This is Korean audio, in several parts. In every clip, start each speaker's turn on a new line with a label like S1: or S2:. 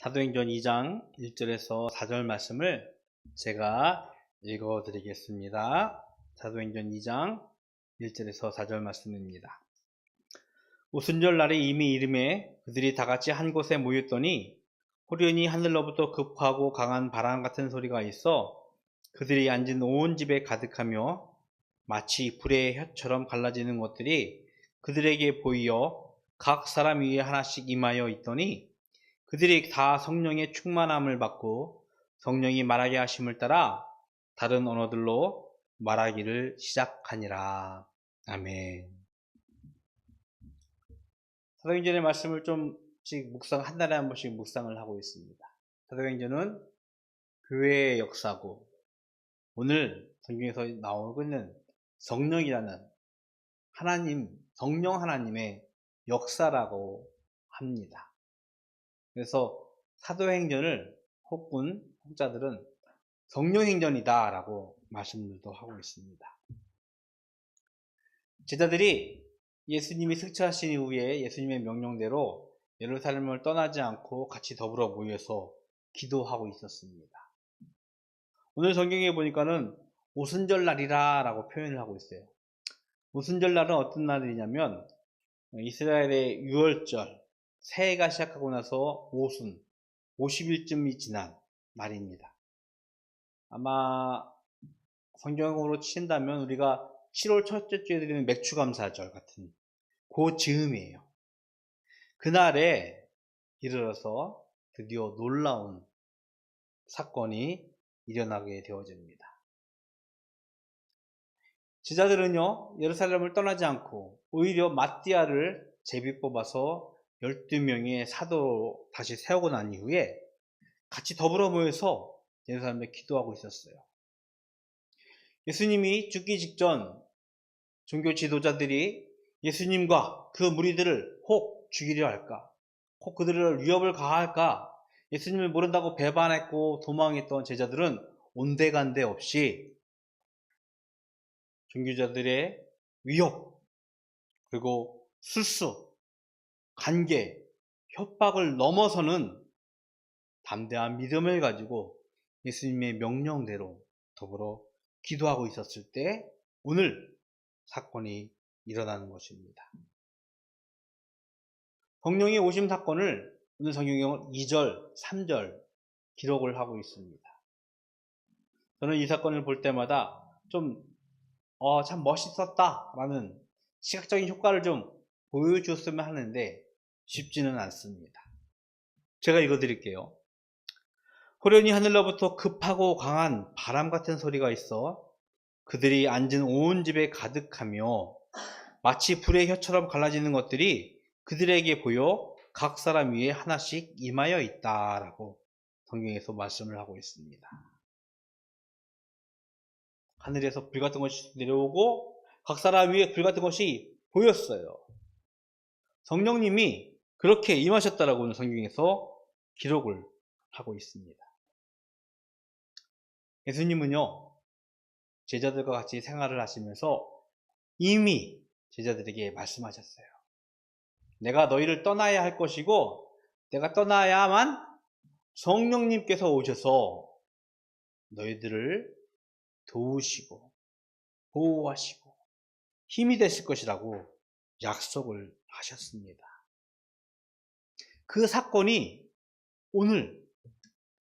S1: 사도행전 2장 1절에서 4절 말씀을 제가 읽어 드리겠습니다. 사도행전 2장 1절에서 4절 말씀입니다. 오순절 날이 이미 이름에 그들이 다같이 한 곳에 모였더니 호련히 하늘로부터 급하고 강한 바람 같은 소리가 있어 그들이 앉은 온 집에 가득하며 마치 불의 혀처럼 갈라지는 것들이 그들에게 보이어 각 사람 위에 하나씩 임하여 있더니 그들이 다 성령의 충만함을 받고 성령이 말하게 하심을 따라 다른 언어들로 말하기를 시작하니라. 아멘. 사도행전의 말씀을 좀씩 한 달에 한 번씩 묵상을 하고 있습니다. 사도행전은 교회의 역사고 오늘 성경에서 나오고 있는 성령이라는 성령 하나님의 역사라고 합니다. 그래서 사도행전을 혹자들은 성령행전이다 라고 말씀들도 하고 있습니다. 제자들이 예수님이 승천하신 이후에 예수님의 명령대로 예루살렘을 떠나지 않고 같이 더불어 모여서 기도하고 있었습니다. 오늘 성경에 보니까는 오순절 날이라 라고 표현을 하고 있어요. 오순절 날은 어떤 날이냐면 이스라엘의 유월절 새해가 시작하고 나서 오순 50일쯤이 지난 날입니다. 아마 성경으로 친다면 우리가 7월 첫째 주에 드리는 맥추감사절 같은 그 즈음이에요. 그날에 이르러서 드디어 놀라운 사건이 일어나게 되어집니다. 제자들은요 예루살렘을 떠나지 않고 오히려 마띠아를 제비 뽑아서 12명의 사도로 다시 세우고 난 이후에 같이 더불어 모여서 예루살렘에 기도하고 있었어요. 예수님이 죽기 직전 종교 지도자들이 예수님과 그 무리들을 혹 죽이려 할까, 혹 그들을 위협을 가할까, 예수님을 모른다고 배반했고 도망했던 제자들은 온데간데 없이 종교자들의 위협, 그리고 술수, 관계, 협박을 넘어서는 담대한 믿음을 가지고 예수님의 명령대로 더불어 기도하고 있었을 때 오늘 사건이 일어나는 것입니다. 성령의 오심 사건을 오늘 성경은 2절, 3절 기록을 하고 있습니다. 저는 이 사건을 볼 때마다 참 멋있었다 라는 시각적인 효과를 좀 보여줬으면 하는데 쉽지는 않습니다. 제가 읽어드릴게요. 호련히 하늘로부터 급하고 강한 바람 같은 소리가 있어 그들이 앉은 온 집에 가득하며 마치 불의 혀처럼 갈라지는 것들이 그들에게 보여 각 사람 위에 하나씩 임하여 있다라고 성경에서 말씀을 하고 있습니다. 하늘에서 불 같은 것이 내려오고 각 사람 위에 불 같은 것이 보였어요. 성령님이 그렇게 임하셨다라고 성경에서 기록을 하고 있습니다. 예수님은요 제자들과 같이 생활을 하시면서 이미 제자들에게 말씀하셨어요. 내가 너희를 떠나야 할 것이고 내가 떠나야만 성령님께서 오셔서 너희들을 도우시고 보호하시고 힘이 되실 것이라고 약속을 하셨습니다. 그 사건이 오늘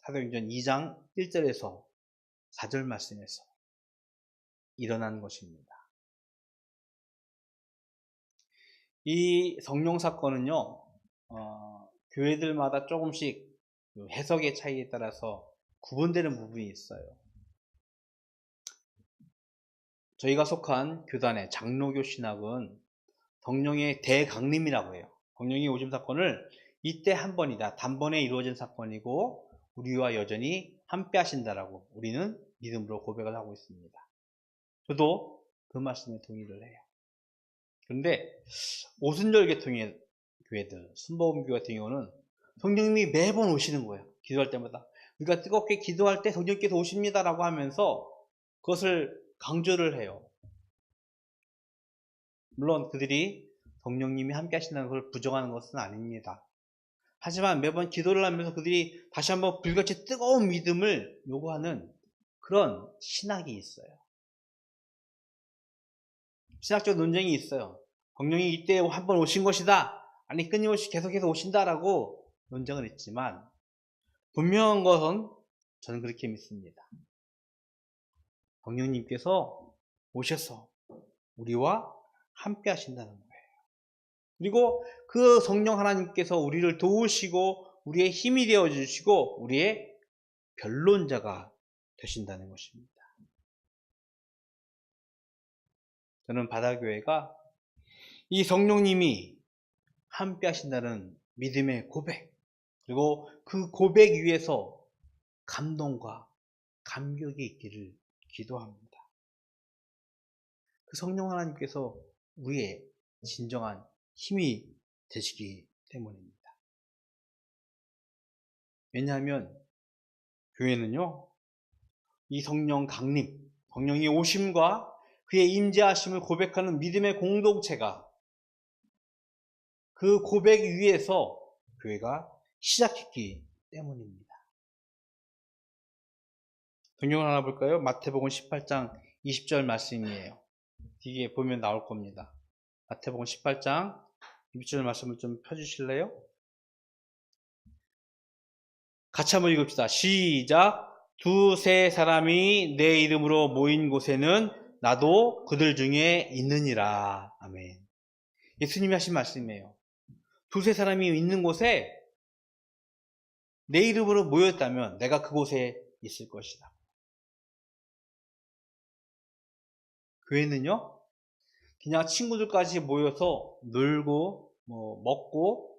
S1: 사도행전 2장 1절에서 4절 말씀에서 일어난 것입니다. 이 성령 사건은요 교회들마다 조금씩 해석의 차이에 따라서 구분되는 부분이 있어요. 저희가 속한 교단의 장로교 신학은 성령의 대강림이라고 해요. 성령의 오심 사건을 이때 한 번이다, 단번에 이루어진 사건이고 우리와 여전히 함께 하신다라고 우리는 믿음으로 고백을 하고 있습니다. 저도 그 말씀에 동의를 해요. 그런데 오순절 계통의 교회들, 순복음교 같은 경우는 성령님이 매번 오시는 거예요. 기도할 때마다 우리가 뜨겁게 기도할 때 성령께서 오십니다라고 하면서 그것을 강조를 해요. 물론 그들이 성령님이 함께 하신다는 걸 부정하는 것은 아닙니다. 하지만 매번 기도를 하면서 그들이 다시 한번 불같이 뜨거운 믿음을 요구하는 그런 신학이 있어요. 신학적 논쟁이 있어요. 성령이 이때 한번 오신 것이다. 아니 끊임없이 계속해서 오신다라고 논쟁을 했지만 분명한 것은 저는 그렇게 믿습니다. 성령님께서 오셔서 우리와 함께 하신다는 거예요. 그리고 그 성령 하나님께서 우리를 도우시고 우리의 힘이 되어주시고 우리의 변론자가 되신다는 것입니다. 저는 바다교회가 이 성령님이 함께 하신다는 믿음의 고백, 그리고 그 고백 위에서 감동과 감격이 있기를 기도합니다. 그 성령 하나님께서 우리의 진정한 힘이 되시기 때문입니다. 왜냐하면 교회는요, 이 성령 강림, 성령의 오심과 그의 임재하심을 고백하는 믿음의 공동체가 그 고백 위에서 교회가 시작했기 때문입니다. 성경을 하나 볼까요? 마태복음 18장 20절 말씀이에요. 뒤에 보면 나올 겁니다. 마태복음 18장 20절 말씀을 좀 펴주실래요? 같이 한번 읽읍시다. 시작! 두세 사람이 내 이름으로 모인 곳에는 나도 그들 중에 있느니라. 아멘. 예수님이 하신 말씀이에요. 두세 사람이 있는 곳에 내 이름으로 모였다면 내가 그곳에 있을 것이다. 교회는요, 그냥 친구들까지 모여서 놀고 먹고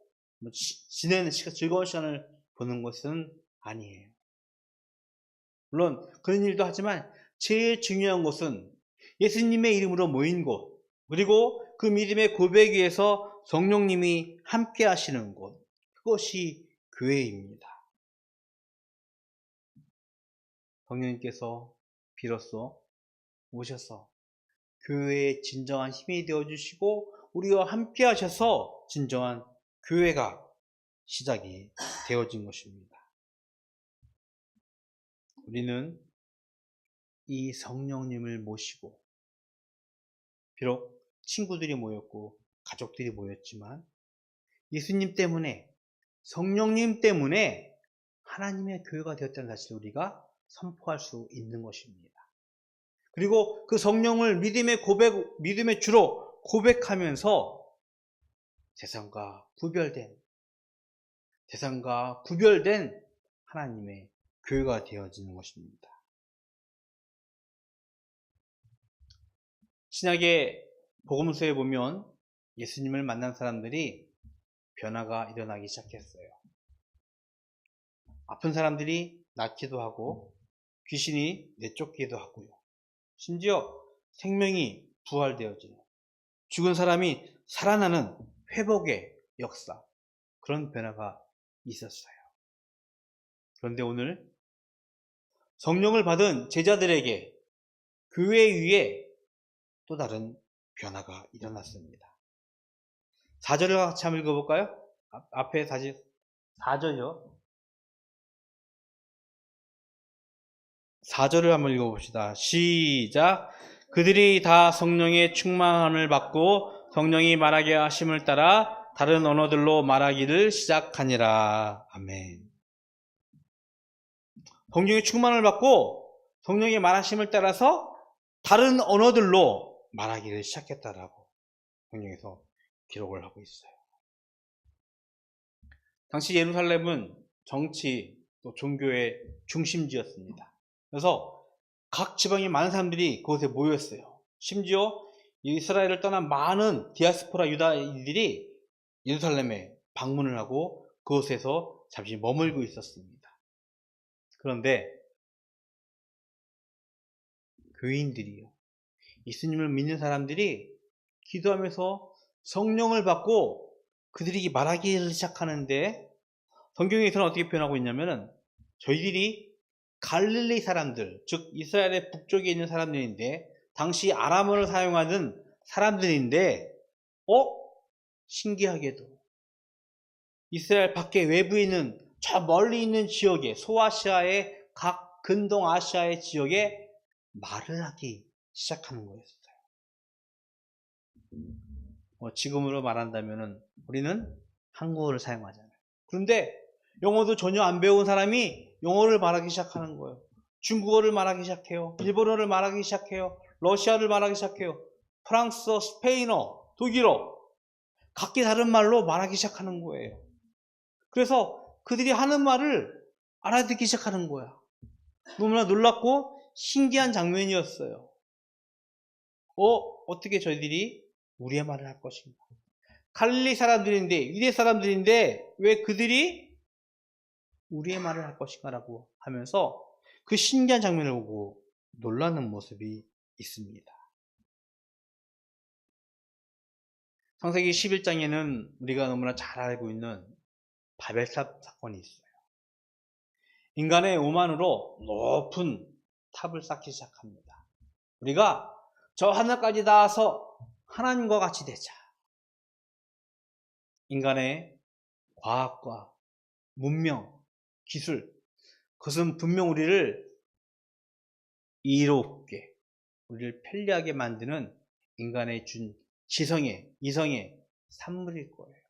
S1: 지내는 시간, 즐거운 시간을 보는 것은 아니에요. 물론 그런 일도 하지만 제일 중요한 것은 예수님의 이름으로 모인 곳, 그리고 그 믿음의 고백 위에서 성령님이 함께 하시는 곳, 그것이 교회입니다. 성령님께서 비로소 오셔서 교회의 진정한 힘이 되어주시고 우리와 함께 하셔서 진정한 교회가 시작이 되어진 것입니다. 우리는 이 성령님을 모시고 비록 친구들이 모였고 가족들이 모였지만 예수님 때문에, 성령님 때문에 하나님의 교회가 되었다는 사실을 우리가 선포할 수 있는 것입니다. 그리고 그 성령을 믿음의 주로 고백하면서 세상과 구별된 하나님의 교회가 되어지는 것입니다. 신약의 복음서에 보면 예수님을 만난 사람들이 변화가 일어나기 시작했어요. 아픈 사람들이 낫기도 하고 귀신이 내쫓기도 하고요. 심지어 생명이 부활되어지는, 죽은 사람이 살아나는 회복의 역사, 그런 변화가 있었어요. 그런데 오늘 성령을 받은 제자들에게 교회 위에 또 다른 변화가 일어났습니다. 4절을 같이 한번 읽어볼까요? 앞에 다시 4절이요. 4절을 한번 읽어봅시다. 시작! 그들이 다 성령의 충만함을 받고 성령이 말하게 하심을 따라 다른 언어들로 말하기를 시작하니라. 아멘. 성령의 충만을 받고 성령의 말하심을 따라서 다른 언어들로 말하기를 시작했다라고 성경에서 기록을 하고 있어요. 당시 예루살렘은 정치 또 종교의 중심지였습니다. 그래서 각 지방의 많은 사람들이 그곳에 모였어요. 심지어 이스라엘을 떠난 많은 디아스포라 유다인들이 예루살렘에 방문을 하고 그곳에서 잠시 머물고 있었습니다. 그런데 교인들이요, 예수님을 믿는 사람들이 기도하면서 성령을 받고 그들이 말하기를 시작하는데, 성경에서는 어떻게 표현하고 있냐면은 저희들이 갈릴리 사람들, 즉 이스라엘의 북쪽에 있는 사람들인데 당시 아람어를 사용하는 사람들인데 신기하게도 이스라엘 밖에 외부에 있는 저 멀리 있는 지역에, 소아시아의 각 근동 아시아의 지역에 말을 하기 시작하는 거였어요. 지금으로 말한다면은 우리는 한국어를 사용하잖아요. 그런데 영어도 전혀 안 배운 사람이 영어를 말하기 시작하는 거예요. 중국어를 말하기 시작해요. 일본어를 말하기 시작해요. 러시아를 말하기 시작해요. 프랑스어, 스페인어, 독일어, 각기 다른 말로 말하기 시작하는 거예요. 그래서 그들이 하는 말을 알아듣기 시작하는 거야. 너무나 놀랍고 신기한 장면이었어요. 어떻게 저희들이 우리의 말을 할 것인가? 갈릴리 사람들인데, 유대 사람들인데 왜 그들이 우리의 말을 할 것인가라고 하면서 그 신기한 장면을 보고 놀라는 모습이 있습니다. 창세기 11장에는 우리가 너무나 잘 알고 있는 바벨탑 사건이 있어요. 인간의 오만으로 높은 탑을 쌓기 시작합니다. 우리가 저 하늘까지 닿아서 하나님과 같이 되자. 인간의 과학과 문명, 기술, 그것은 분명 우리를 이롭게, 우리를 편리하게 만드는 인간의 준 지성의, 이성의 산물일 거예요.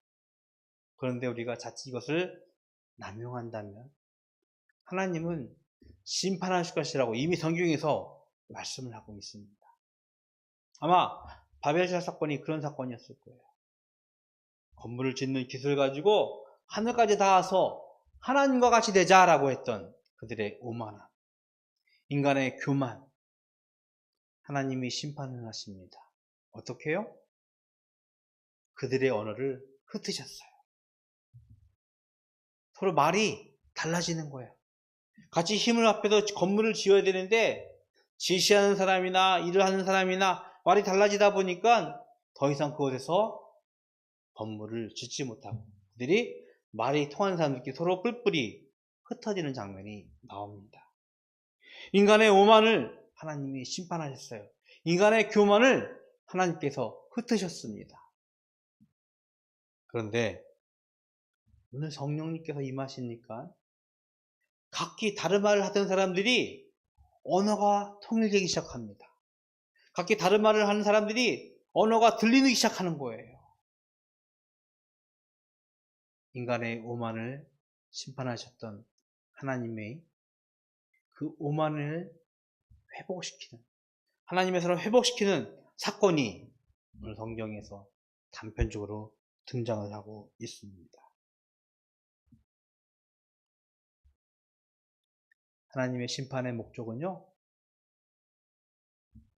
S1: 그런데 우리가 자칫 이것을 남용한다면 하나님은 심판하실 것이라고 이미 성경에서 말씀을 하고 있습니다. 아마 바벨탑 사건이 그런 사건이었을 거예요. 건물을 짓는 기술 가지고 하늘까지 닿아서 하나님과 같이 되자라고 했던 그들의 오만함, 인간의 교만, 하나님이 심판을 하십니다. 어떻게 해요? 그들의 언어를 흩으셨어요. 서로 말이 달라지는 거예요. 같이 힘을 합해서 건물을 지어야 되는데 지시하는 사람이나 일을 하는 사람이나 말이 달라지다 보니까 더 이상 그곳에서 건물을 짓지 못하고 그들이 말이 통하는 사람들끼리 서로 뿔뿔이 흩어지는 장면이 나옵니다. 인간의 오만을 하나님이 심판하셨어요. 인간의 교만을 하나님께서 흩으셨습니다. 그런데 오늘 성령님께서 임하시니까 각기 다른 말을 하던 사람들이 언어가 통일되기 시작합니다. 각기 다른 말을 하는 사람들이 언어가 들리기 시작하는 거예요. 인간의 오만을 심판하셨던 하나님의 그 오만을 회복시키는, 하나님의 서로 회복시키는 사건이 오늘 성경에서 단편적으로 등장을 하고 있습니다. 하나님의 심판의 목적은요,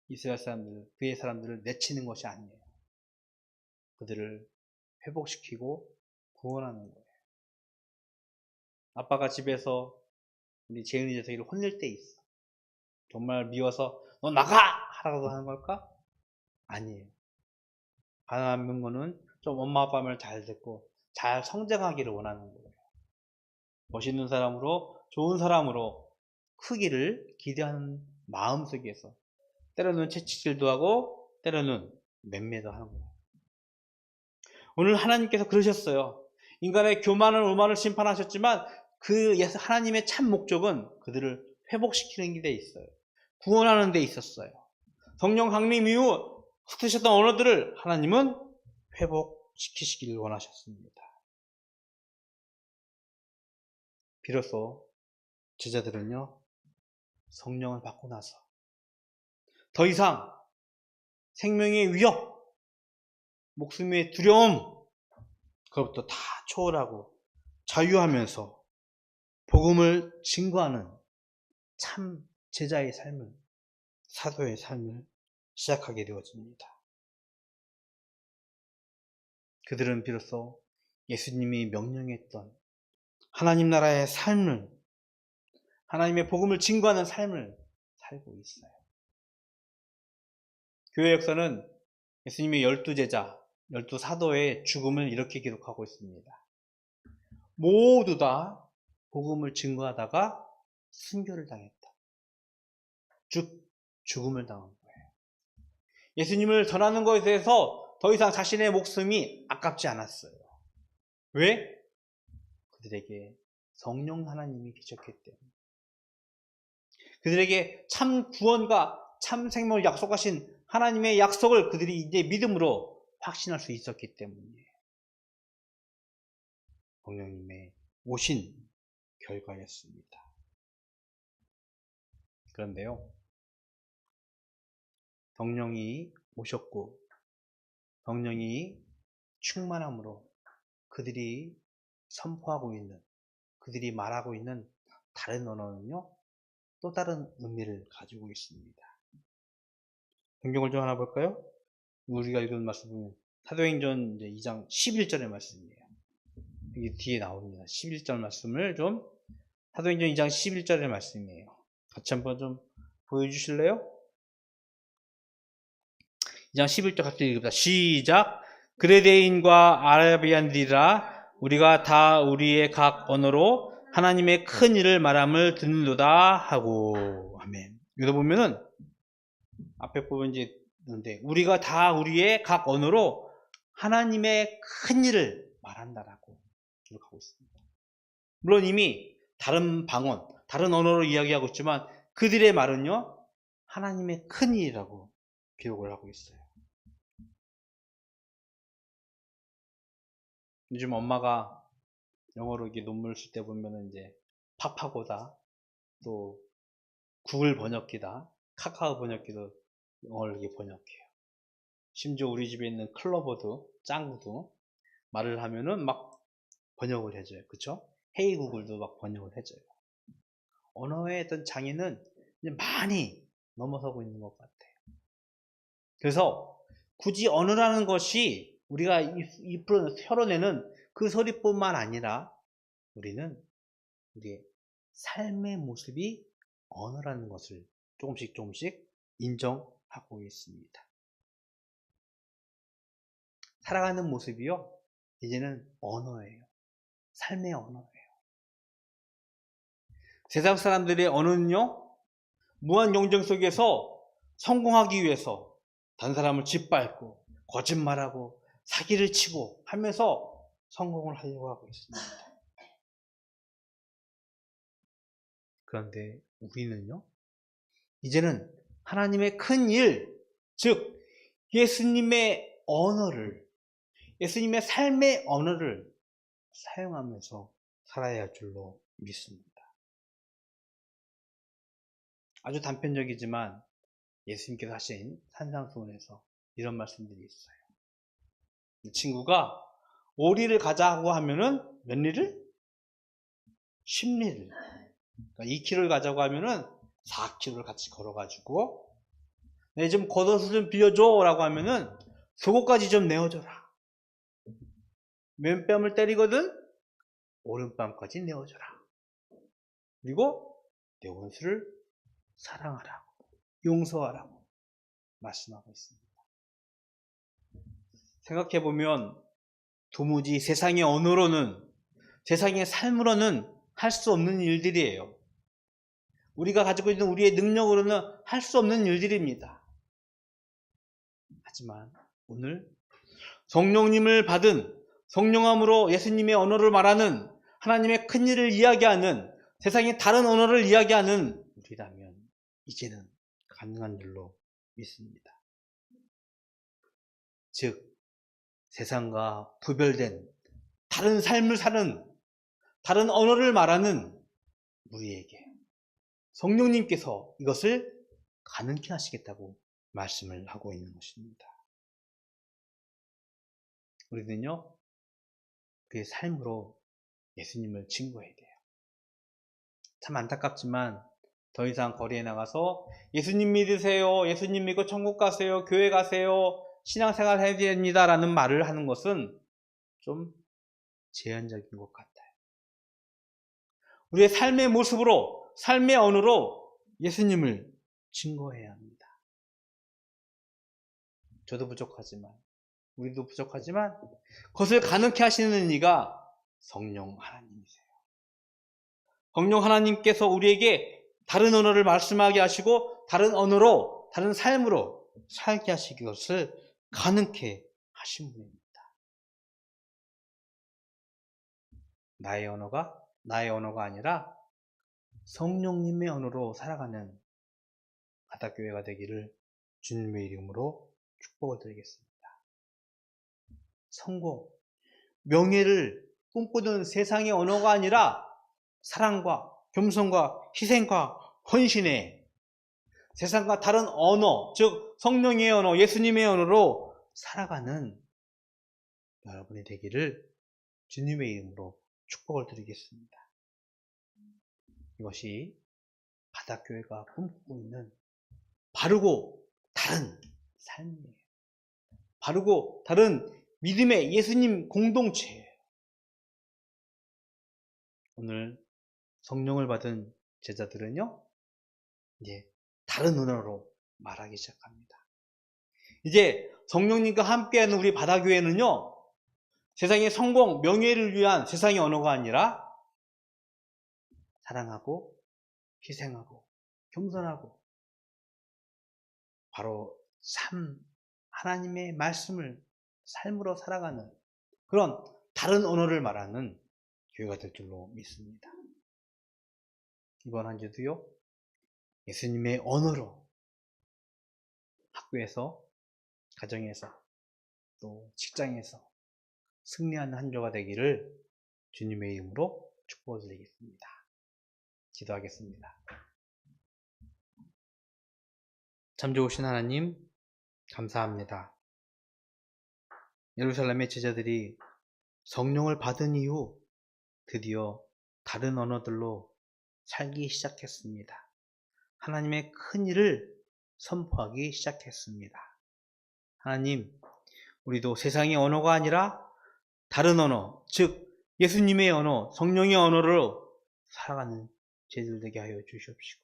S1: 이스라엘 사람들, 그의 사람들을 내치는 것이 아니에요. 그들을 회복시키고 구원하는 거예요. 아빠가 집에서 우리 재은이 녀석이를 혼낼 때 있어. 정말 미워서 너 나가! 하라고 하는 걸까? 아니에요. 가능한 거는 좀 엄마 아빠 말 잘 듣고 잘 성장하기를 원하는 거예요. 멋있는 사람으로, 좋은 사람으로 크기를 기대하는 마음속에서 때로는 채찍질도 하고 때로는 맴매도 하는 거예요. 오늘 하나님께서 그러셨어요. 인간의 교만을 오만을 심판하셨지만 그 하나님의 참 목적은 그들을 회복시키는 데 있어요. 구원하는 데 있었어요. 성령 강림 이후 흩으셨던 언어들을 하나님은 회복시키시기를 원하셨습니다. 비로소 제자들은요, 성령을 받고 나서 더 이상 생명의 위협, 목숨의 두려움, 그것부터 다 초월하고 자유하면서 복음을 증거하는 참 제자의 삶을, 사도의 삶을 시작하게 되어집니다. 그들은 비로소 예수님이 명령했던 하나님 나라의 삶을, 하나님의 복음을 증거하는 삶을 살고 있어요. 교회 역사는 예수님의 12제자, 12사도의 죽음을 이렇게 기록하고 있습니다. 모두 다 복음을 증거하다가 순교를 당했다. 즉 죽음을 당한 거예요. 예수님을 전하는 것에 대해서 더 이상 자신의 목숨이 아깝지 않았어요. 왜? 그들에게 성령 하나님이 계셨기 때문에, 그들에게 참 구원과 참 생명을 약속하신 하나님의 약속을 그들이 이제 믿음으로 확신할 수 있었기 때문에 성령님의 오신 결과였습니다. 그런데요, 성령이 오셨고 성령이 충만함으로 그들이 선포하고 있는, 그들이 말하고 있는 다른 언어는요, 또 다른 의미를 가지고 있습니다. 성경을 좀 하나 볼까요? 우리가 읽은 말씀은 사도행전 2장 11절의 말씀이에요. 여기 뒤에 나옵니다. 11절 말씀을 좀, 사도행전 2장 11절의 말씀이에요. 같이 한번 좀 보여주실래요? 2장 11절 같이 읽읍니다. 시작. 그레데인과 아라비안들이라 우리가 다 우리의 각 언어로 하나님의 큰 일을 말함을 듣는도다 하고. 아멘. 여기서 보면은 앞에 부분이 있는데, 우리가 다 우리의 각 언어로 하나님의 큰 일을 말한다라고 기록하고 있습니다. 물론 이미 다른 방언, 다른 언어로 이야기하고 있지만 그들의 말은요, 하나님의 큰 일이라고 기록을 하고 있어요. 요즘 엄마가 영어로 이렇게 논문을 쓸 때 보면은 이제 파파고다, 또 구글 번역기다, 카카오 번역기도 영어를 이렇게 번역해요. 심지어 우리 집에 있는 클로버도, 짱구도 말을 하면은 막 번역을 해줘요. 그쵸? 헤이 구글도 막 번역을 해줘요. 언어의 어떤 장애는 이제 많이 넘어서고 있는 것 같아요. 그래서 굳이 언어라는 것이 우리가 털어내는 그 소리뿐만 아니라 우리는 우리의 삶의 모습이 언어라는 것을 조금씩 인정하고 있습니다. 살아가는 모습이요, 이제는 언어예요. 삶의 언어예요. 세상 사람들의 언어는요, 무한 경쟁 속에서 성공하기 위해서 다른 사람을 짓밟고 거짓말하고 사기를 치고 하면서 성공을 하려고 하고 있습니다. 그런데 우리는요, 이제는 하나님의 큰 일, 즉 예수님의 언어를, 예수님의 삶의 언어를 사용하면서 살아야 할 줄로 믿습니다. 아주 단편적이지만 예수님께서 하신 산상수훈에서 이런 말씀들이 있어요. 이 친구가 5리를 가자고 하면은 몇 리를? 10리를. 그러니까 2km를 가자고 하면은 4km를 같이 걸어가지고, 네, 좀 걷어서 좀 빌려줘 라고 하면은 속옷까지 좀 내어줘라. 왼뺨을 때리거든 오른뺨까지 내어줘라. 그리고 내 원수를 사랑하라고, 용서하라고 말씀하고 있습니다. 생각해보면 도무지 세상의 언어로는, 세상의 삶으로는 할 수 없는 일들이에요. 우리가 가지고 있는 우리의 능력으로는 할 수 없는 일들입니다. 하지만 오늘 성령님을 받은, 성령함으로 예수님의 언어를 말하는, 하나님의 큰 일을 이야기하는, 세상의 다른 언어를 이야기하는 우리라면 이제는 가능한 줄로 믿습니다. 즉 세상과 구별된 다른 삶을 사는, 다른 언어를 말하는 우리에게 성령님께서 이것을 가능케 하시겠다고 말씀을 하고 있는 것입니다. 우리는요, 그의 삶으로 예수님을 증거해야 돼요. 참 안타깝지만 더 이상 거리에 나가서 예수님 믿으세요, 예수님 믿고 천국 가세요, 교회 가세요, 신앙생활 해야 됩니다 라는 말을 하는 것은 좀 제한적인 것 같아요. 우리의 삶의 모습으로, 삶의 언어로 예수님을 증거해야 합니다. 저도 부족하지만, 우리도 부족하지만 그것을 가능케 하시는 이가 성령 하나님이세요. 성령 하나님께서 우리에게 다른 언어를 말씀하게 하시고 다른 언어로, 다른 삶으로 살게 하시기 것을 가능케 하신 분입니다. 나의 언어가 아니라 성령님의 언어로 살아가는 바닷교회가 되기를 주님의 이름으로 축복을 드리겠습니다. 성공, 명예를 꿈꾸는 세상의 언어가 아니라 사랑과 겸손과 희생과 헌신의 세상과 다른 언어, 즉 성령의 언어, 예수님의 언어로 살아가는 여러분이 되기를 주님의 이름으로 축복을 드리겠습니다. 이것이 바닷교회가 꿈꾸고 있는 바르고 다른 삶이에요. 바르고 다른 믿음의 예수님 공동체예요. 오늘 성령을 받은 제자들은요, 이제 다른 언어로 말하기 시작합니다. 이제 성령님과 함께하는 우리 바다교회는요, 세상의 성공, 명예를 위한 세상의 언어가 아니라 사랑하고 희생하고 겸손하고 바로 하나님의 말씀을 삶으로 살아가는 그런 다른 언어를 말하는 교회가 될 줄로 믿습니다. 이번 한 주도요, 예수님의 언어로 학교에서, 가정에서, 또 직장에서 승리하는 한 주가 되기를 주님의 이름으로 축복을 드리겠습니다. 기도하겠습니다. 참 좋으신 하나님, 감사합니다. 예루살렘의 제자들이 성령을 받은 이후 드디어 다른 언어들로 살기 시작했습니다. 하나님의 큰 일을 선포하기 시작했습니다. 하나님, 우리도 세상의 언어가 아니라 다른 언어, 즉 예수님의 언어, 성령의 언어로 살아가는 제자들 되게 하여 주시옵시고,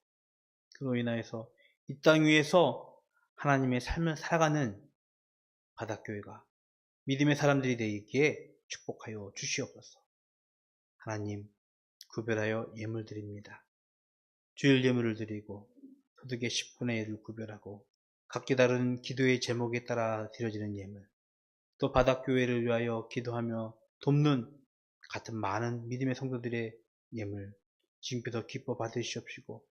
S1: 그로 인하여서 이 땅 위에서 하나님의 삶을 살아가는 바닷교회가 믿음의 사람들이 되기에 축복하여 주시옵소서. 하나님, 구별하여 예물 드립니다. 주일 예물을 드리고 소득의 10분의 1을 구별하고 각기 다른 기도의 제목에 따라 드려지는 예물, 또 바닷교회를 위하여 기도하며 돕는 같은 많은 믿음의 성도들의 예물 주님께서 기뻐 받으시옵시고,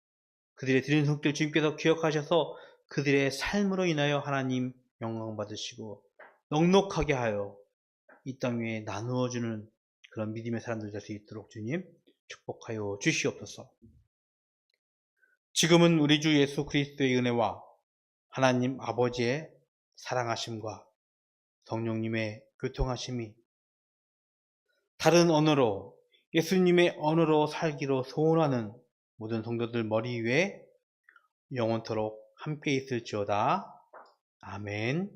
S1: 그들의 드리는 성들 주님께서 기억하셔서 그들의 삶으로 인하여 하나님 영광 받으시고 넉넉하게 하여 이 땅 위에 나누어주는 그런 믿음의 사람들 될 수 있도록 주님 축복하여 주시옵소서. 지금은 우리 주 예수 그리스도의 은혜와 하나님 아버지의 사랑하심과 성령님의 교통하심이 다른 언어로 예수님의 언어로 살기로 소원하는 모든 성도들 머리 위에 영원토록 함께 있을지어다. 아멘.